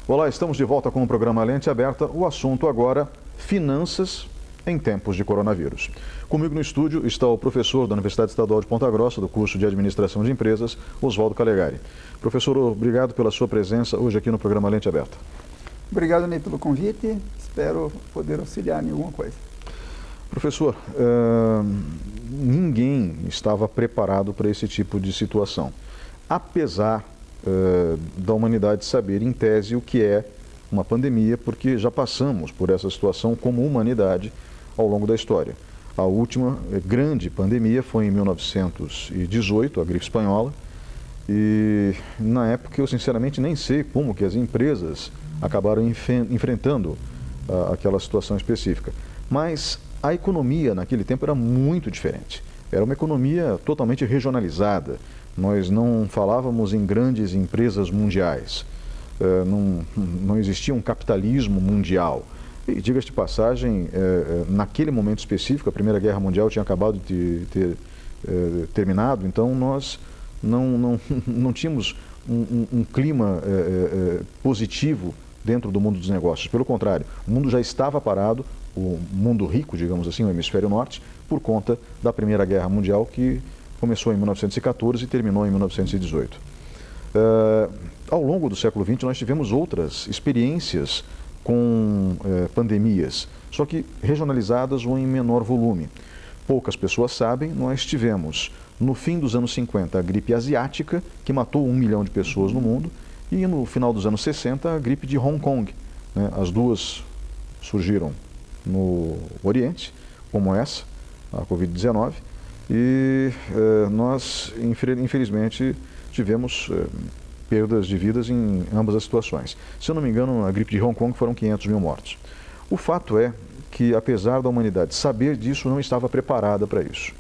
Olá, estamos de volta com o programa Lente Aberta. O assunto agora, finanças em tempos de coronavírus. Comigo no estúdio está o professor da Universidade Estadual de Ponta Grossa, do curso de Administração de Empresas, Oswaldo Calegari. Professor, obrigado pela sua presença hoje aqui no programa Lente Aberta. Obrigado, Ney, pelo convite. Espero poder auxiliar em alguma coisa. Professor, ninguém estava preparado para esse tipo de situação, apesar da humanidade saber, em tese, o que é uma pandemia, porque já passamos por essa situação como humanidade ao longo da história. A última grande pandemia foi em 1918, a gripe espanhola, e na época eu sinceramente nem sei como que as empresas acabaram enfrentando aquela situação específica. Mas a economia naquele tempo era muito diferente. Era uma economia totalmente regionalizada. Nós não falávamos em grandes empresas mundiais. Não existia um capitalismo mundial. E, diga-se de passagem, naquele momento específico, a Primeira Guerra Mundial tinha acabado de ter terminado, então nós não tínhamos um clima positivo dentro do mundo dos negócios. Pelo contrário, o mundo já estava parado, o mundo rico, digamos assim, o hemisfério norte, por conta da Primeira Guerra Mundial, que começou em 1914 e terminou em 1918. Ao longo do século XX, nós tivemos outras experiências com pandemias, só que regionalizadas ou em menor volume. Poucas pessoas sabem, nós tivemos, no fim dos anos 50, a gripe asiática, que matou 1 milhão de pessoas no mundo, e no final dos anos 60, a gripe de Hong Kong. As duas surgiram no Oriente, como essa, a Covid-19, e nós, infelizmente, tivemos perdas de vidas em ambas as situações. Se eu não me engano, a gripe de Hong Kong foram 500 mil mortos. O fato é que, apesar da humanidade saber disso, não estava preparada para isso.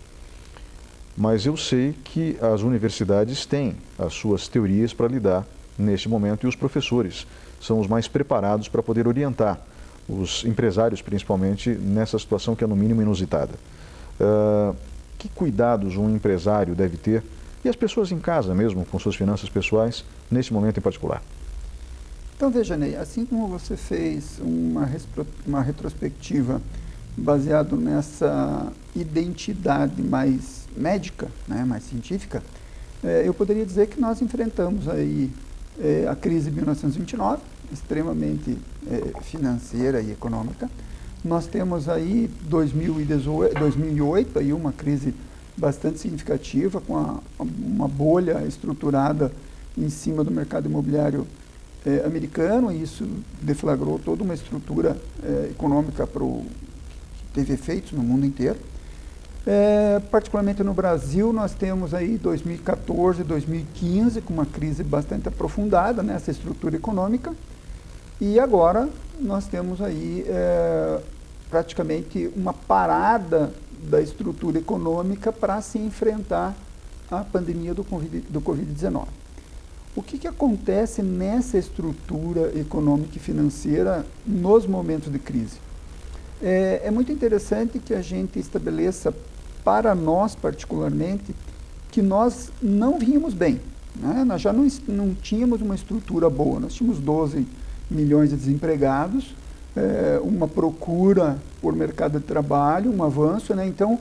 Mas eu sei que as universidades têm as suas teorias para lidar neste momento, e os professores são os mais preparados para poder orientar os empresários, principalmente, nessa situação que é no mínimo inusitada. Que cuidados um empresário deve ter, e as pessoas em casa mesmo, com suas finanças pessoais, nesse momento em particular? Então, veja, Ney, assim como você fez uma retrospectiva baseado nessa identidade mais médica, né, mais científica, eu poderia dizer que nós enfrentamos aí a crise de 1929, extremamente financeira e econômica. Nós temos aí 2008, aí uma crise bastante significativa, com uma bolha estruturada em cima do mercado imobiliário americano, e isso deflagrou toda uma estrutura econômica que teve efeitos no mundo inteiro. Particularmente no Brasil, nós temos aí 2014, 2015, com uma crise bastante aprofundada nessa estrutura econômica, e agora nós temos aí praticamente uma parada da estrutura econômica para se enfrentar a pandemia do Covid-19. O que acontece nessa estrutura econômica e financeira nos momentos de crise? É muito interessante que a gente estabeleça, para nós particularmente, que nós não vínhamos bem, né? Nós já não tínhamos uma estrutura boa, nós tínhamos 12 milhões de desempregados, uma procura por mercado de trabalho, um avanço, né? Então,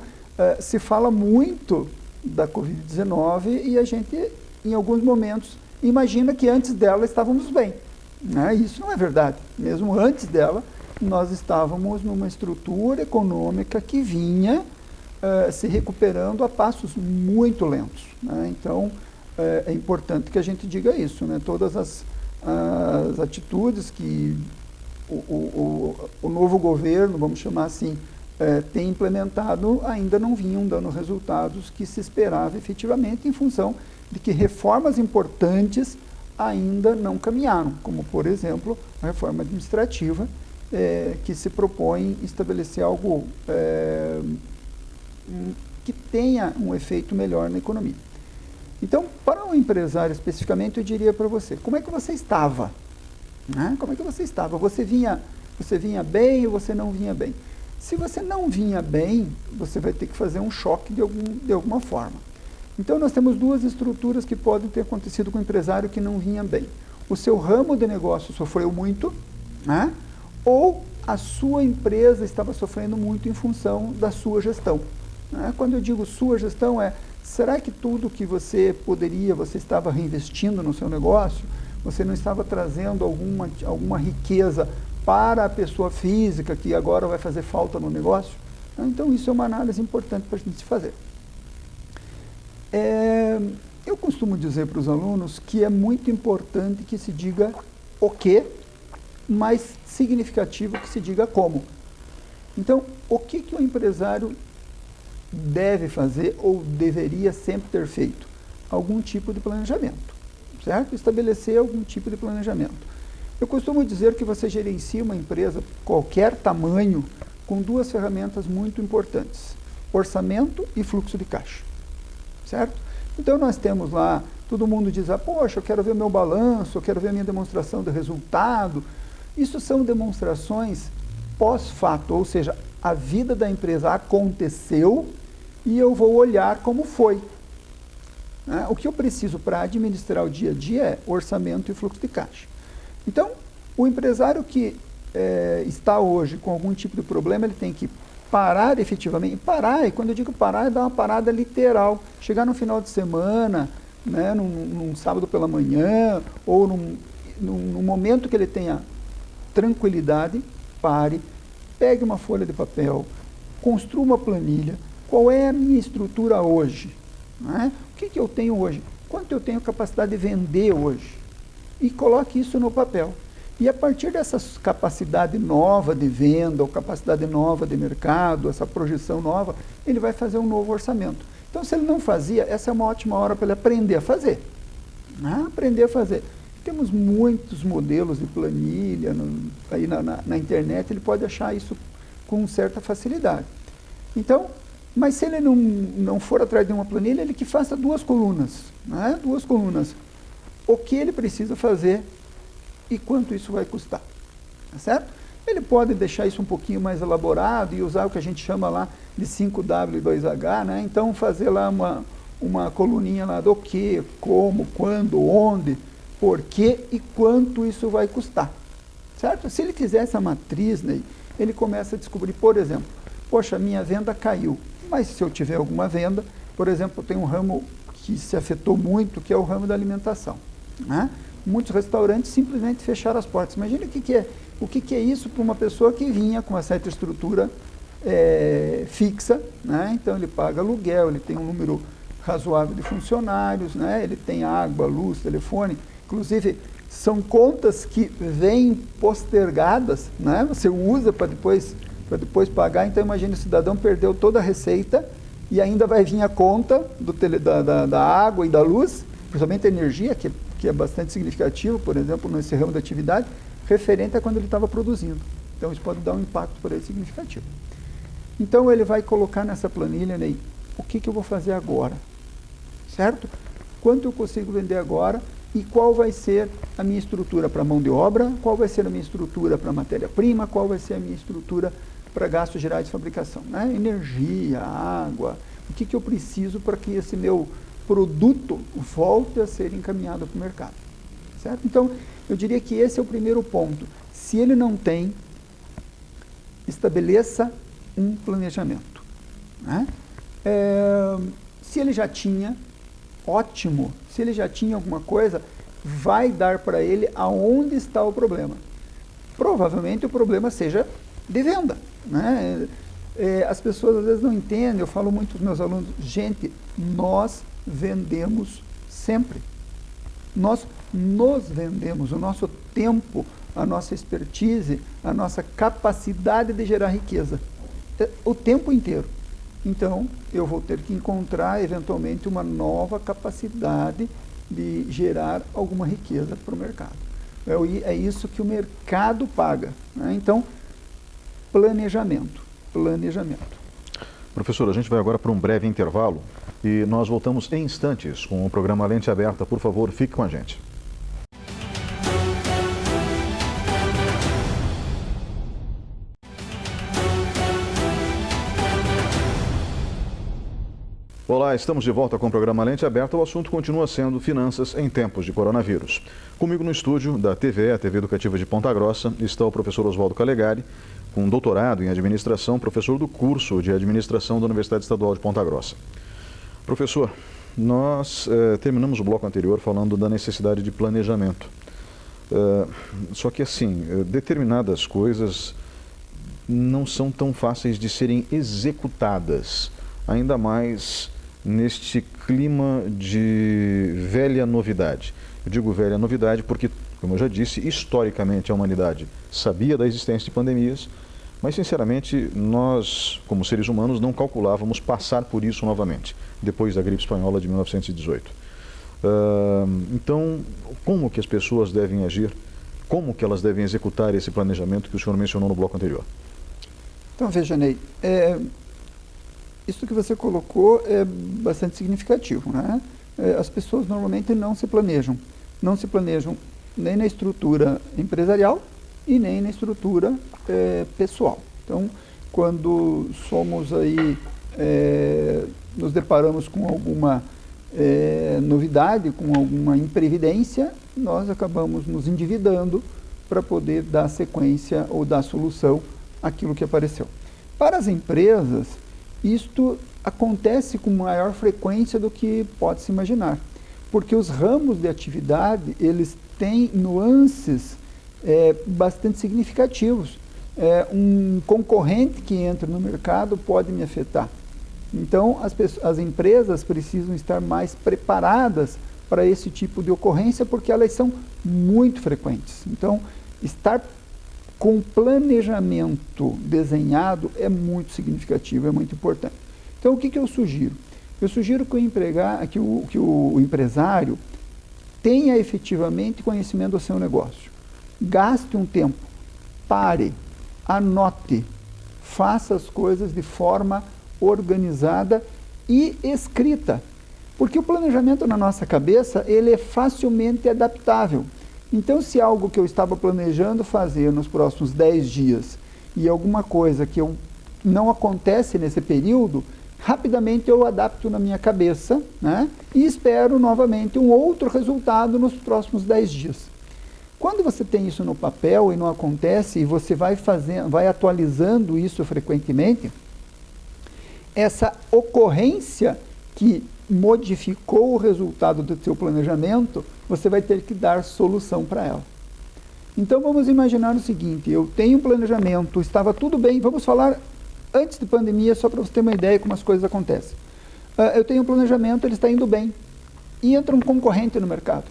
se fala muito da Covid-19 e a gente, em alguns momentos, imagina que antes dela estávamos bem, né? Isso não é verdade. Mesmo antes dela, nós estávamos numa estrutura econômica que vinha se recuperando a passos muito lentos, né? Então, é importante que a gente diga isso, né? Todas as atitudes que o novo governo, vamos chamar assim, tem implementado, ainda não vinham dando resultados que se esperava efetivamente, em função de que reformas importantes ainda não caminharam, como, por exemplo, a reforma administrativa, que se propõe estabelecer algo que tenha um efeito melhor na economia. Então, para o empresário especificamente, eu diria para você, como é que você estava? Né? Como é que você estava? Você vinha bem ou você não vinha bem? Se você não vinha bem, você vai ter que fazer um choque de alguma forma. Então, nós temos duas estruturas que podem ter acontecido com o empresário que não vinha bem. o seu ramo de negócio sofreu muito, né? Ou a sua empresa estava sofrendo muito em função da sua gestão. Né? Quando eu digo sua gestão será que tudo que você estava reinvestindo no seu negócio, você não estava trazendo alguma riqueza para a pessoa física que agora vai fazer falta no negócio? Então isso é uma análise importante para a gente fazer. Eu costumo dizer para os alunos que é muito importante que se diga o quê, mais significativo que se diga como. Então, o que o empresário deve fazer ou deveria sempre ter feito? Algum tipo de planejamento, certo? Estabelecer algum tipo de planejamento. Eu costumo dizer que você gerencia uma empresa, qualquer tamanho, com duas ferramentas muito importantes: orçamento e fluxo de caixa, certo? Então nós temos lá, todo mundo diz, poxa, eu quero ver meu balanço, eu quero ver a minha demonstração de resultado. Isso são demonstrações pós-fato, ou seja, a vida da empresa aconteceu e eu vou olhar como foi. O que eu preciso para administrar o dia a dia é orçamento e fluxo de caixa. Então, o empresário que está hoje com algum tipo de problema, ele tem que parar efetivamente. Parar, e quando eu digo parar, é dar uma parada literal. Chegar no final de semana, né, num sábado pela manhã, ou num momento que ele tenha tranquilidade, pare, pegue uma folha de papel, construa uma planilha. Qual é a minha estrutura hoje? Né? O que eu tenho hoje? Quanto eu tenho capacidade de vender hoje? E coloque isso no papel. E a partir dessa capacidade nova de venda, ou capacidade nova de mercado, essa projeção nova, ele vai fazer um novo orçamento. Então, se ele não fazia, essa é uma ótima hora para ele aprender a fazer. Né? Aprender a fazer. Temos muitos modelos de planilha aí na internet, ele pode achar isso com certa facilidade. Então, mas se ele não for atrás de uma planilha, ele que faça duas colunas. Né? Duas colunas. O que ele precisa fazer e quanto isso vai custar. Tá certo? Ele pode deixar isso um pouquinho mais elaborado e usar o que a gente chama lá de 5W e 2H, né? Então fazer lá uma coluninha lá do que, como, quando, onde, por quê e quanto isso vai custar. Certo? Se ele quiser essa matriz, né, ele começa a descobrir, por exemplo, poxa, minha venda caiu, mas se eu tiver alguma venda, por exemplo, tem um ramo que se afetou muito, que é o ramo da alimentação. Né? Muitos restaurantes simplesmente fecharam as portas. Imagina o que é isso para uma pessoa que vinha com uma certa estrutura fixa, né? Então ele paga aluguel, ele tem um número razoável de funcionários, né? Ele tem água, luz, telefone. Inclusive, são contas que vêm postergadas, né? Você usa para depois pagar. Então imagina, o cidadão perdeu toda a receita e ainda vai vir a conta da água e da luz, principalmente a energia, que é bastante significativo, por exemplo, nesse ramo da atividade, referente a quando ele estava produzindo. Então, isso pode dar um impacto para ele significativo. Então, ele vai colocar nessa planilha, né, o que eu vou fazer agora, certo? Quanto eu consigo vender agora e qual vai ser a minha estrutura para mão de obra, qual vai ser a minha estrutura para matéria-prima, qual vai ser a minha estrutura para gastos gerais de fabricação, né? Energia, água, o que eu preciso para que esse meu produto volte a ser encaminhado para o mercado, certo? Então, eu diria que esse é o primeiro ponto. Se ele não tem, estabeleça um planejamento. Né? Se ele já tinha, ótimo. Se ele já tinha alguma coisa, vai dar para ele aonde está o problema. Provavelmente o problema seja de venda. Né? As pessoas às vezes não entendem, eu falo muito para os meus alunos, gente, nós vendemos sempre. Nós nos vendemos, o nosso tempo, a nossa expertise, a nossa capacidade de gerar riqueza, o tempo inteiro. Então, eu vou ter que encontrar, eventualmente, uma nova capacidade de gerar alguma riqueza para o mercado. É isso que o mercado paga. Né? Então, planejamento. Professor, a gente vai agora para um breve intervalo e nós voltamos em instantes com o programa Lente Aberta. Por favor, fique com a gente. Olá, Olá, estamos de volta com o programa Lente Aberta. O assunto continua sendo finanças em tempos de coronavírus. Comigo no estúdio da TVE, a TV Educativa de Ponta Grossa, está o professor Oswaldo Calegari, com doutorado em administração, professor do curso de administração da Universidade Estadual de Ponta Grossa. Professor, nós terminamos o bloco anterior falando da necessidade de planejamento. Só que assim, determinadas coisas não são tão fáceis de serem executadas, ainda mais neste clima de velha novidade. Eu digo velha novidade porque, como eu já disse, historicamente a humanidade sabia da existência de pandemias, mas sinceramente nós, como seres humanos, não calculávamos passar por isso novamente, depois da gripe espanhola de 1918. Então, como que as pessoas devem agir? Como que elas devem executar esse planejamento que o senhor mencionou no bloco anterior? Então, veja, Ney, isso que você colocou é bastante significativo, né? As pessoas normalmente não se planejam nem na estrutura empresarial e nem na estrutura pessoal. Então, quando somos aí, nos deparamos com alguma novidade, com alguma imprevidência, nós acabamos nos endividando para poder dar sequência ou dar solução àquilo que apareceu. Para as empresas, isto acontece com maior frequência do que pode se imaginar, porque os ramos de atividade, eles têm nuances bastante significativos. Um concorrente que entra no mercado pode me afetar. Então, as empresas precisam estar mais preparadas para esse tipo de ocorrência, porque elas são muito frequentes. Então, estar com planejamento desenhado é muito significativo, é muito importante. Então, o que eu sugiro? Eu sugiro que o empresário tenha efetivamente conhecimento do seu negócio. Gaste um tempo, pare, anote, faça as coisas de forma organizada e escrita. Porque o planejamento na nossa cabeça, ele é facilmente adaptável. Então, se algo que eu estava planejando fazer nos próximos 10 dias e alguma coisa que não acontece nesse período, rapidamente eu adapto na minha cabeça, né? E espero novamente um outro resultado nos próximos 10 dias. Quando você tem isso no papel e não acontece, e você vai atualizando isso frequentemente, essa ocorrência que modificou o resultado do seu planejamento, você vai ter que dar solução para ela. Então vamos imaginar o seguinte, eu tenho um planejamento, estava tudo bem, vamos falar antes de pandemia, só para você ter uma ideia de como as coisas acontecem. Eu tenho um planejamento, ele está indo bem, e entra um concorrente no mercado.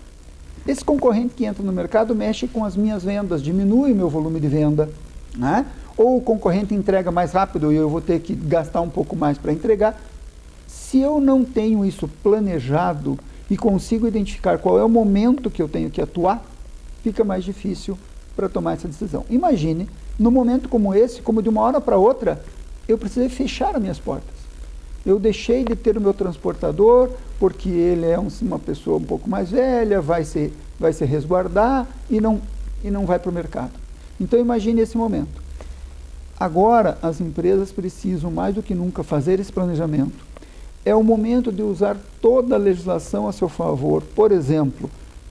Esse concorrente que entra no mercado mexe com as minhas vendas, diminui o meu volume de venda, né? Ou o concorrente entrega mais rápido e eu vou ter que gastar um pouco mais para entregar. Se eu não tenho isso planejado e consigo identificar qual é o momento que eu tenho que atuar, fica mais difícil para tomar essa decisão. Imagine, num momento como esse, como de uma hora para outra, eu precisei fechar as minhas portas. Eu deixei de ter o meu transportador, porque ele é uma pessoa um pouco mais velha, vai se resguardar e não vai para o mercado. Então imagine esse momento. Agora, as empresas precisam mais do que nunca fazer esse planejamento. É o momento de usar toda a legislação a seu favor. Por exemplo,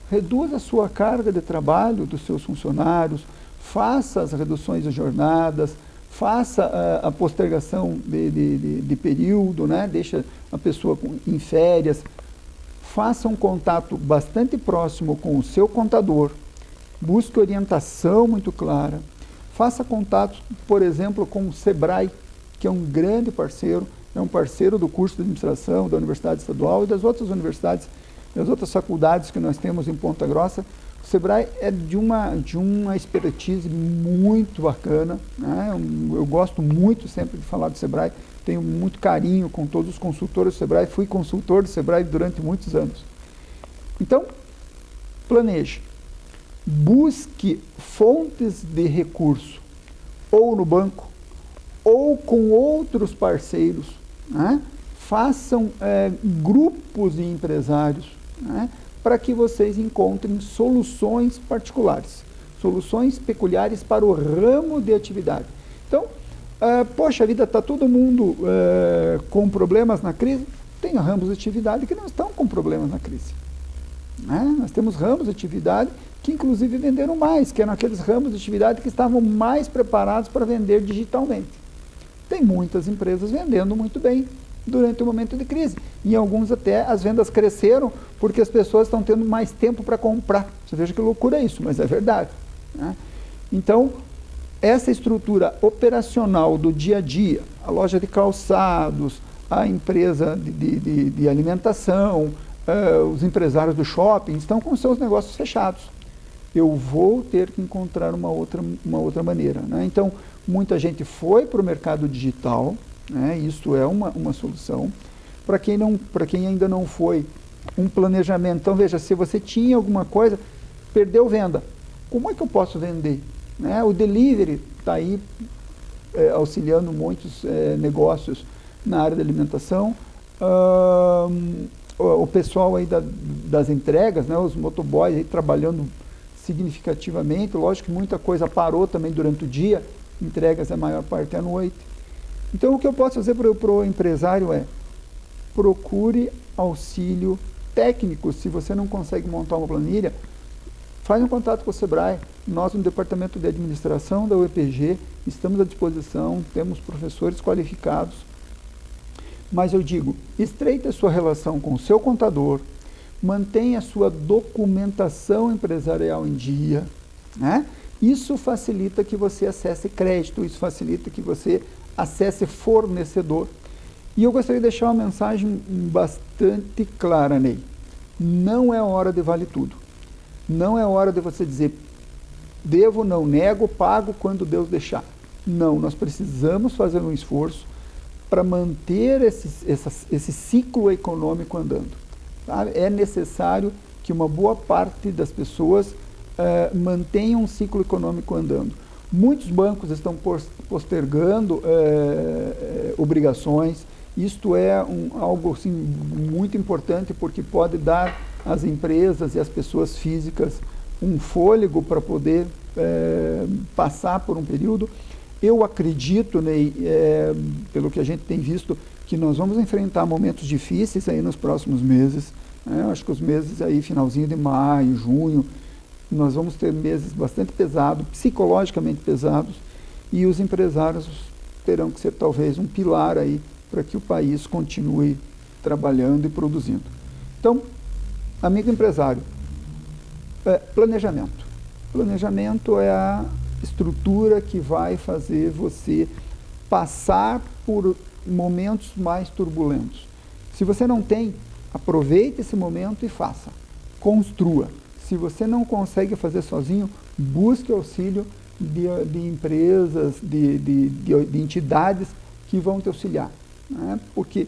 reduza a sua carga de trabalho dos seus funcionários, faça as reduções de jornadas, faça a postergação de período, né? Deixa a pessoa em férias, faça um contato bastante próximo com o seu contador, busque orientação muito clara, faça contato, por exemplo, com o SEBRAE, que é um grande parceiro, é um parceiro do curso de administração da Universidade Estadual e das outras universidades, das outras faculdades que nós temos em Ponta Grossa. O SEBRAE é de uma expertise muito bacana, né? Eu gosto muito sempre de falar do SEBRAE, tenho muito carinho com todos os consultores do SEBRAE, fui consultor do SEBRAE durante muitos anos. Então, planeje, busque fontes de recurso, ou no banco, ou com outros parceiros, né? Façam grupos de empresários, né? Para que vocês encontrem soluções particulares, soluções peculiares para o ramo de atividade. Então, poxa vida, está todo mundo com problemas na crise? tem ramos de atividade que não estão com problemas na crise. Né? Nós temos ramos de atividade que inclusive venderam mais, que eram aqueles ramos de atividade que estavam mais preparados para vender digitalmente. Tem muitas empresas vendendo muito bem durante o momento de crise. Em alguns até as vendas cresceram porque as pessoas estão tendo mais tempo para comprar. Você veja que loucura é isso, mas é verdade. Né? Então, essa estrutura operacional do dia a dia, a loja de calçados, a empresa de alimentação, os empresários do shopping estão com seus negócios fechados. Eu vou ter que encontrar uma outra maneira. Né? Então, muita gente foi para o mercado digital, né? Isso é uma solução. Para quem ainda não foi, um planejamento. Então, veja, se você tinha alguma coisa, perdeu venda. Como é que eu posso vender? Né? O delivery está aí auxiliando muitos negócios na área da alimentação. O pessoal aí das entregas, né? Os motoboys aí trabalhando significativamente. Lógico que muita coisa parou também durante o dia, entregas a maior parte à noite. Então, o que eu posso fazer para o empresário é procure auxílio técnico. Se você não consegue montar uma planilha, faz um contato com o Sebrae. Nós, no Departamento de Administração da UEPG, estamos à disposição, temos professores qualificados. Mas eu digo, estreite a sua relação com o seu contador, mantenha a sua documentação empresarial em dia, né? Isso facilita que você acesse crédito, isso facilita que você acesse fornecedor. E eu gostaria de deixar uma mensagem bastante clara, Ney. Não é hora de vale tudo. Não é hora de você dizer, devo, não nego, pago quando Deus deixar. Não, nós precisamos fazer um esforço para manter esse ciclo econômico andando. Tá? É necessário que uma boa parte das pessoas mantenham um ciclo econômico andando. Muitos bancos estão postergando obrigações. Isto é algo assim, muito importante, porque pode dar às empresas e às pessoas físicas um fôlego para poder passar por um período. Eu acredito, Ney, pelo que a gente tem visto, que nós vamos enfrentar momentos difíceis aí nos próximos meses. Eu acho que os meses aí, finalzinho de maio, junho, nós vamos ter meses bastante pesados, psicologicamente pesados, e os empresários terão que ser talvez um pilar aí para que o país continue trabalhando e produzindo. Então, amigo empresário, planejamento. Planejamento é a estrutura que vai fazer você passar por momentos mais turbulentos. Se você não tem, aproveite esse momento e faça. Construa. Se você não consegue fazer sozinho, busque auxílio de empresas, de entidades que vão te auxiliar. Né? Porque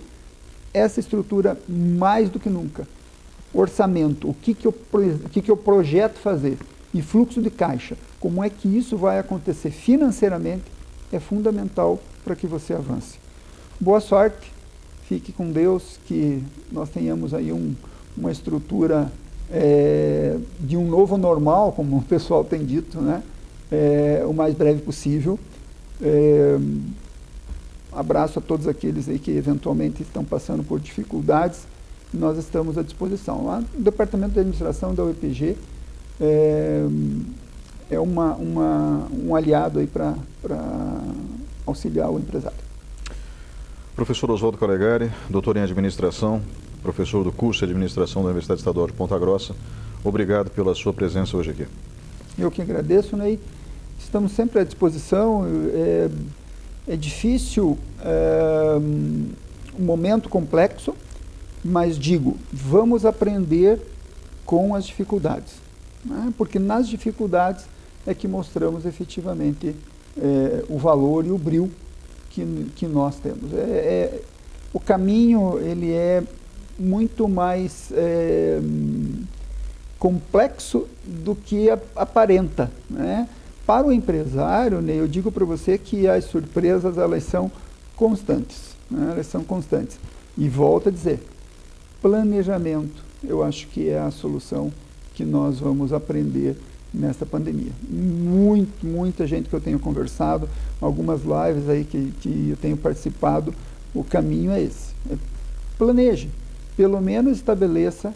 essa estrutura, mais do que nunca, orçamento, o que eu projeto fazer, e fluxo de caixa, como é que isso vai acontecer financeiramente, é fundamental para que você avance. Boa sorte, fique com Deus, que nós tenhamos aí uma estrutura de um novo normal, como o pessoal tem dito, né? O mais breve possível. Abraço a todos aqueles aí que eventualmente estão passando por dificuldades, nós estamos à disposição. Lá no Departamento de Administração da UEPG é um aliado aí para auxiliar o empresário. Professor Oswaldo Calegari, doutor em administração, professor do curso de administração da Universidade Estadual de Ponta Grossa, obrigado pela sua presença hoje aqui. Eu que agradeço, Ney. Estamos sempre à disposição. É difícil, um momento complexo, mas digo, vamos aprender com as dificuldades, né? Porque nas dificuldades é que mostramos efetivamente o valor e o brio que nós temos. O caminho ele é muito mais complexo do que aparenta, né? Para o empresário, né, eu digo para você que as surpresas elas são constantes, né? Elas são constantes. E volto a dizer, planejamento, eu acho que é a solução que nós vamos aprender nesta pandemia. Muita gente que eu tenho conversado, algumas lives aí que eu tenho participado, o caminho é esse. planeje. Pelo menos estabeleça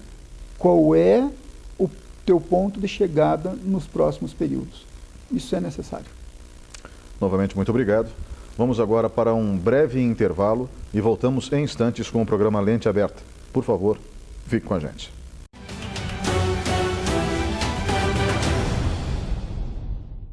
qual é o teu ponto de chegada nos próximos períodos. Isso é necessário. Novamente, muito obrigado. Vamos agora para um breve intervalo e voltamos em instantes com o programa Lente Aberta. Por favor, fique com a gente.